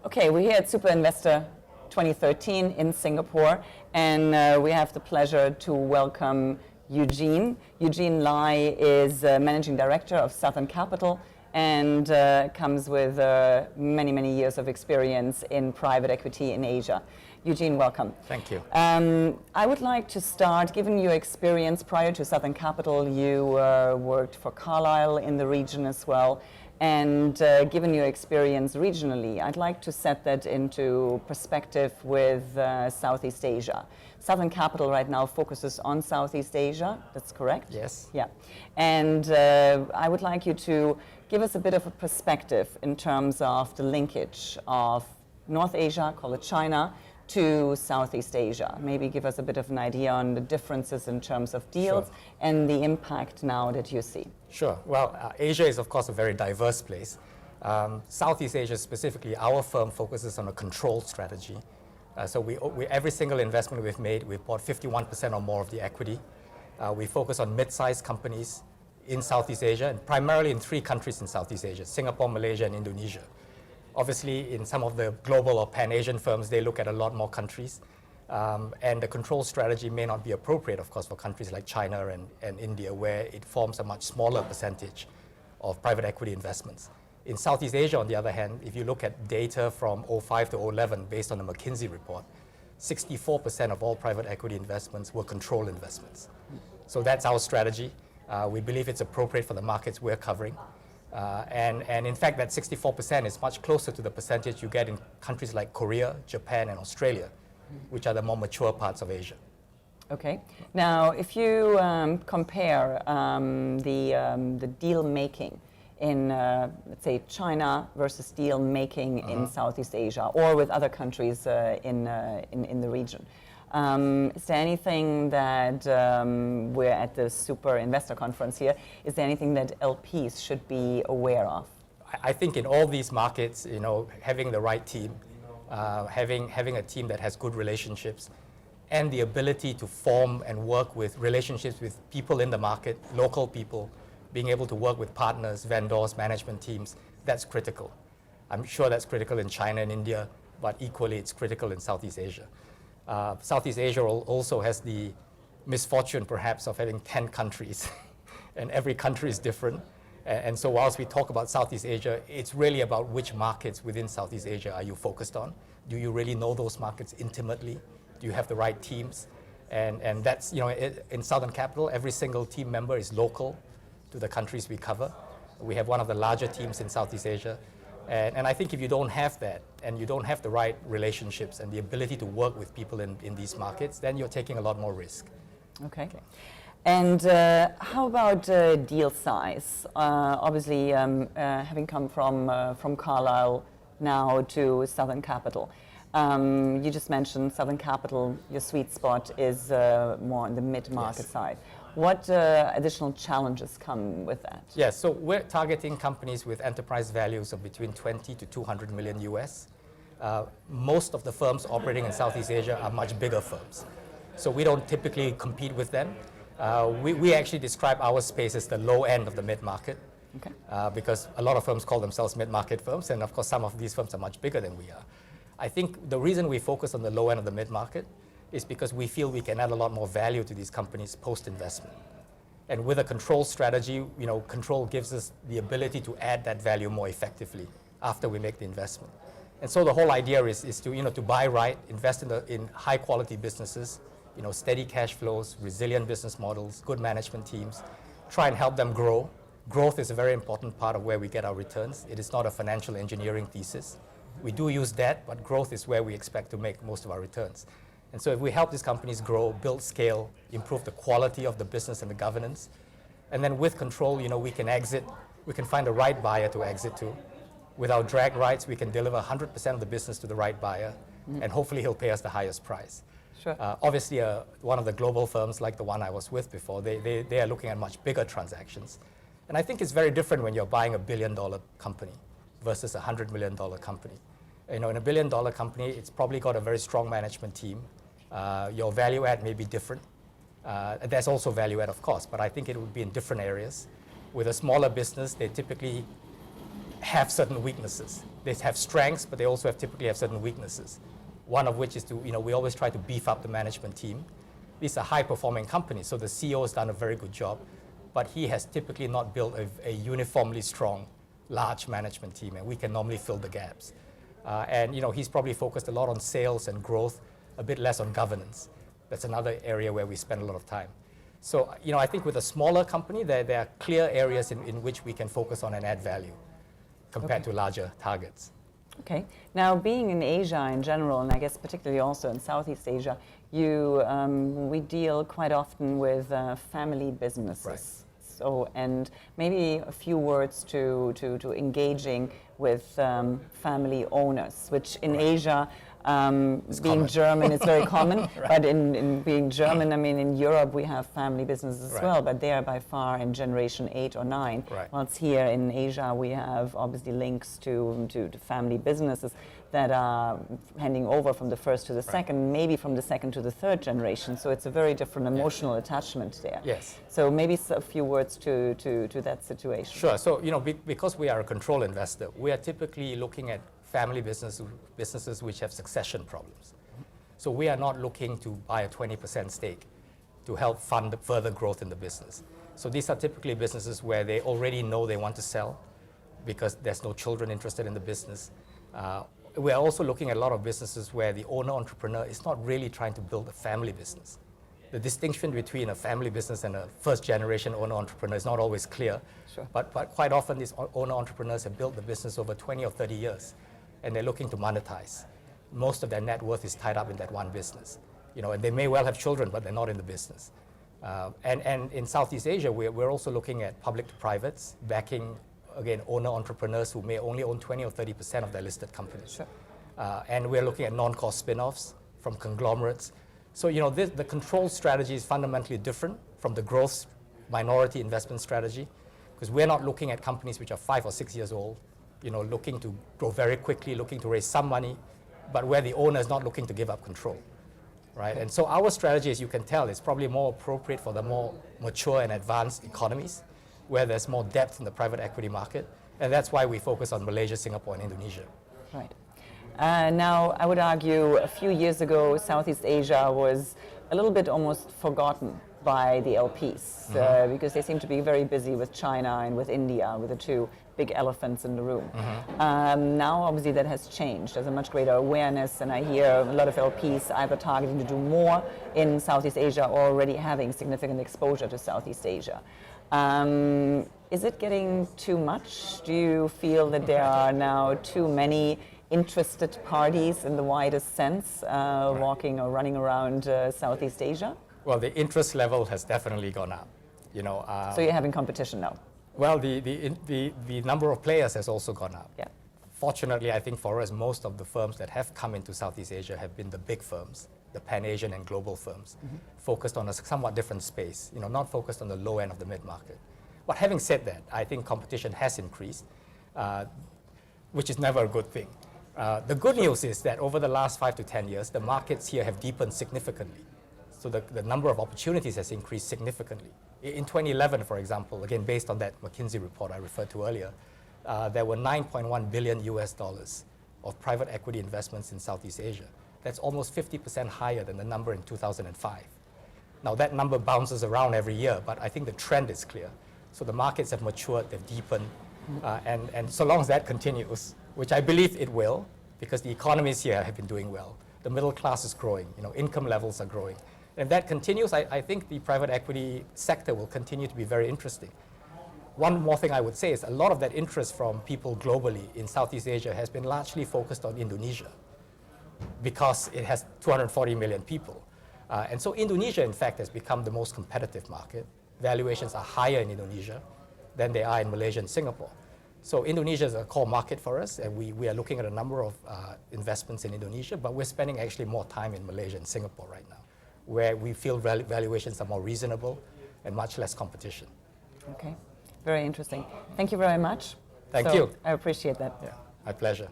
Okay, we're here at SuperInvestor 2013 in Singapore, and we have the pleasure to welcome Eugene. Eugene Lai is Managing Director of Southern Capital and comes with many, many years of experience in private equity in Asia. Eugene, welcome. Thank you. I would like to start, given your experience prior to Southern Capital, you worked for Carlyle in the region as well. And given your experience regionally, I'd like to set that into perspective with Southeast Asia. Southern Capital right now focuses on Southeast Asia, that's correct? Yes. Yeah. And I would like you to give us a bit of a perspective in terms of the linkage of North Asia, call it China, to Southeast Asia. Maybe give us a bit of an idea on the differences in terms of deals Sure. and the impact now that you see. Sure. Well, Asia is, of course, a very diverse place. Southeast Asia specifically, our firm focuses on a control strategy. So every single investment we've made, we've bought 51% or more of the equity. We focus on mid-sized companies in Southeast Asia, and primarily in 3 countries in Southeast Asia: Singapore, Malaysia, and Indonesia. Obviously, in some of the global or Pan-Asian firms, they look at a lot more countries. And the control strategy may not be appropriate, of course, for countries like China and India, where it forms a much smaller percentage of private equity investments. In Southeast Asia, on the other hand, if you look at data from 2005 to 2011, based on the McKinsey report, 64% of all private equity investments were control investments. So that's our strategy. We believe it's appropriate for the markets we're covering. And in fact, that 64% is much closer to the percentage you get in countries like Korea, Japan, and Australia, which are the more mature parts of Asia. Okay. Now, if you compare the deal making in, let's say, China versus deal making in Southeast Asia or with other countries in the region, is there anything that we're at the SuperInvestor conference here? Is there anything that LPs should be aware of? I think in all these markets, having the right team, having a team that has good relationships, and the ability to form and work with relationships with people in the market, local people, being able to work with partners, vendors, management teams, that's critical. I'm sure that's critical in China and India, but equally it's critical in Southeast Asia. Southeast Asia also has the misfortune, perhaps, of having 10 countries, and every country is different. And so whilst we talk about Southeast Asia, it's really about which markets within Southeast Asia are you focused on? Do you really know those markets intimately? Do you have the right teams? And that's, in Southern Capital, every single team member is local to the countries we cover. We have one of the larger teams in Southeast Asia. And I think if you don't have that, and you don't have the right relationships and the ability to work with people in these markets, then you're taking a lot more risk. Okay. And how about deal size? Obviously, having come from Carlyle now to Southern Capital, you just mentioned Southern Capital, your sweet spot is more on the mid-market side. What additional challenges come with that? Yes, so we're targeting companies with enterprise values of between 20 to 200 million US. Most of the firms operating in Southeast Asia are much bigger firms. So we don't typically compete with them. We actually describe our space as the low end of the mid-market. Okay. Because a lot of firms call themselves mid-market firms, and of course some of these firms are much bigger than we are. I think the reason we focus on the low end of the mid-market is because we feel we can add a lot more value to these companies post-investment. And with a control strategy, control gives us the ability to add that value more effectively after we make the investment. And so the whole idea is to buy right, invest in high-quality businesses, steady cash flows, resilient business models, good management teams, try and help them grow. Growth is a very important part of where we get our returns. It is not a financial engineering thesis. We do use debt, but growth is where we expect to make most of our returns. And so if we help these companies grow, build scale, improve the quality of the business and the governance, and then with control, we can exit, we can find the right buyer to exit to. With our drag rights, we can deliver 100% of the business to the right buyer, and hopefully he'll pay us the highest price. Sure. Obviously, one of the global firms like the one I was with before, they are looking at much bigger transactions. And I think it's very different when you're buying $1 billion company versus a $100 million company. In a $1 billion company, it's probably got a very strong management team. Your value add may be different. There's also value add, of course, but I think it would be in different areas. With a smaller business, they typically have certain weaknesses. They have strengths, but they also typically have certain weaknesses. One of which is we always try to beef up the management team. These are high-performing companies, so the CEO has done a very good job, but he has typically not built a uniformly strong, large management team, and we can normally fill the gaps. And he's probably focused a lot on sales and growth, a bit less on governance. That's another area where we spend a lot of time. So, I think with a smaller company, there are clear areas in which we can focus on and add value compared to larger targets. Okay. Now, being in Asia in general, and I guess particularly also in Southeast Asia, we deal quite often with family businesses. Right. So, and maybe a few words to engaging with family owners, which in Asia, being common. German, it's very common. Right. But in being German, I mean, in Europe we have family businesses as well, but they are by far in generation 8 or 9. Right. Whilst here in Asia we have obviously links to family businesses that are handing over from the first to the second, maybe from the second to the third generation. So it's a very different emotional attachment there. Yes. So maybe a few words to that situation. Sure. So, because we are a control investor, we are typically looking at family businesses which have succession problems. So we are not looking to buy a 20% stake to help fund the further growth in the business. So these are typically businesses where they already know they want to sell because there's no children interested in the business. We are also looking at a lot of businesses where the owner-entrepreneur is not really trying to build a family business. The distinction between a family business and a first-generation owner-entrepreneur is not always clear. Sure. But quite often these owner-entrepreneurs have built the business over 20 or 30 years, and they're looking to monetize. Most of their net worth is tied up in that one business. And they may well have children, but they're not in the business. And in Southeast Asia, we're also looking at public to privates, backing, again, owner-entrepreneurs who may only own 20 or 30% of their listed companies. Sure. And we're looking at non-core spin-offs from conglomerates. So, the control strategy is fundamentally different from the growth minority investment strategy, because we're not looking at companies which are 5 or 6 years old, looking to grow very quickly, looking to raise some money, but where the owner is not looking to give up control, right? And so our strategy, as you can tell, is probably more appropriate for the more mature and advanced economies, where there's more depth in the private equity market, and that's why we focus on Malaysia, Singapore, and Indonesia. Right. Now, I would argue a few years ago, Southeast Asia was a little bit almost forgotten by the LPs because they seem to be very busy with China and with India, with the two big elephants in the room. Now, obviously, that has changed. There's a much greater awareness, and I hear a lot of LPs either targeting to do more in Southeast Asia or already having significant exposure to Southeast Asia. Is it getting too much? Do you feel that there are now too many interested parties in the widest sense walking or running around Southeast Asia? Well, the interest level has definitely gone up. So you're having competition now? Well, the number of players has also gone up. Yeah. Fortunately, I think for us, most of the firms that have come into Southeast Asia have been the big firms, the Pan-Asian and global firms, focused on a somewhat different space, not focused on the low end of the mid-market. But having said that, I think competition has increased, which is never a good thing. The good news is that over the last 5 to 10 years, the markets here have deepened significantly. So the number of opportunities has increased significantly. In 2011, for example, again, based on that McKinsey report I referred to earlier, there were $9.1 billion of private equity investments in Southeast Asia. That's almost 50% higher than the number in 2005. Now, that number bounces around every year, but I think the trend is clear. So the markets have matured, they've deepened, and so long as that continues, which I believe it will, because the economies here have been doing well. The middle class is growing, income levels are growing. And if that continues, I think the private equity sector will continue to be very interesting. One more thing I would say is a lot of that interest from people globally in Southeast Asia has been largely focused on Indonesia because it has 240 million people. And so Indonesia, in fact, has become the most competitive market. Valuations are higher in Indonesia than they are in Malaysia and Singapore. So Indonesia is a core market for us, and we are looking at a number of investments in Indonesia, but we're spending actually more time in Malaysia and Singapore right now, where we feel valuations are more reasonable and much less competition. Okay, very interesting. Thank you very much. Thank you. I appreciate that. Yeah, my pleasure.